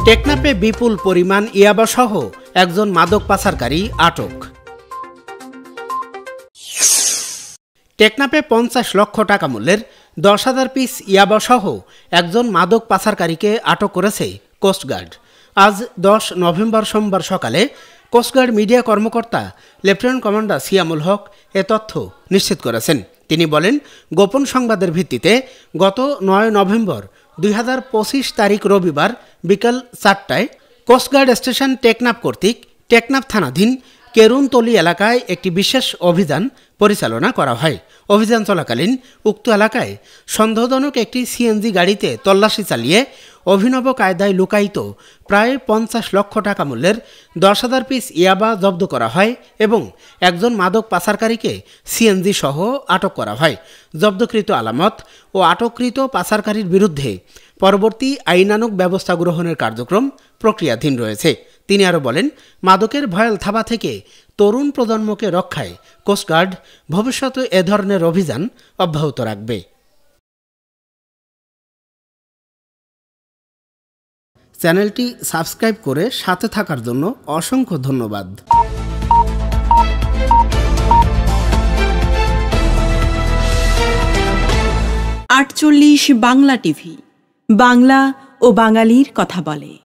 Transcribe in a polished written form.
টেকনাফে বিপুল পরিমাণ ইয়াবাসহ একজন মাদক পাচারকারী আটক। টেকনাফে ৫০ লক্ষ টাকা মূল্যের ১০,০০০ পিস ইয়াবাসহ একজন মাদক পাচারকারীকে আটক করেছে কোস্টগার্ড। আজ ১০ নভেম্বর সোমবার সকালে কোস্টগার্ড মিডিয়া কর্মকর্তা লেফটেন্যান্ট কমান্ডার সিয়ামুল হক এ তথ্য নিশ্চিত করেছেন। তিনি বলেন, গোপন সংবাদের ভিত্তিতে গত ৯ নভেম্বর ২০২৫ তারিখ রবিবার বিকাল ৪টায় কোস্টগার্ড স্টেশন টেকনাফ কর্তৃক টেকনাফ থানাধীন কেরুনতলি এলাকায় একটি বিশেষ অভিযান পরিচালনা করা হয়। অভিযান চলাকালীন উক্ত এলাকায় সন্দেহজনক একটি সিএনজি গাড়িতে তল্লাশি চালিয়ে অভিনব কায়দায় লুকায়িত প্রায় ৫০ লক্ষ টাকা মূল্যের ১০,০০০ পিস ইয়াবা জব্দ করা হয় এবং একজন মাদক পাচারকারীকে সিএনজি সহ আটক করা হয়। জব্দকৃত আলামত ও আটককৃত পাচারকারীর বিরুদ্ধে পরবর্তী আইনানুগ ব্যবস্থা গ্রহণের কার্যক্রম প্রক্রিয়াধীন রয়েছে। তিনি আরও বলেন, মাদকের ভয়াল থাবা থেকে তরুণ প্রজন্মকে রক্ষায় কোস্টগার্ড ভবিষ্যতে এ ধরনের অভিযান অব্যাহত রাখবে। চ্যানেলটি সাবস্ক্রাইব করে সাথে থাকার জন্য অসংখ্য ধন্যবাদ। ৪৮ বাংলা টিভি, বাংলা ও বাঙালির কথা বলে।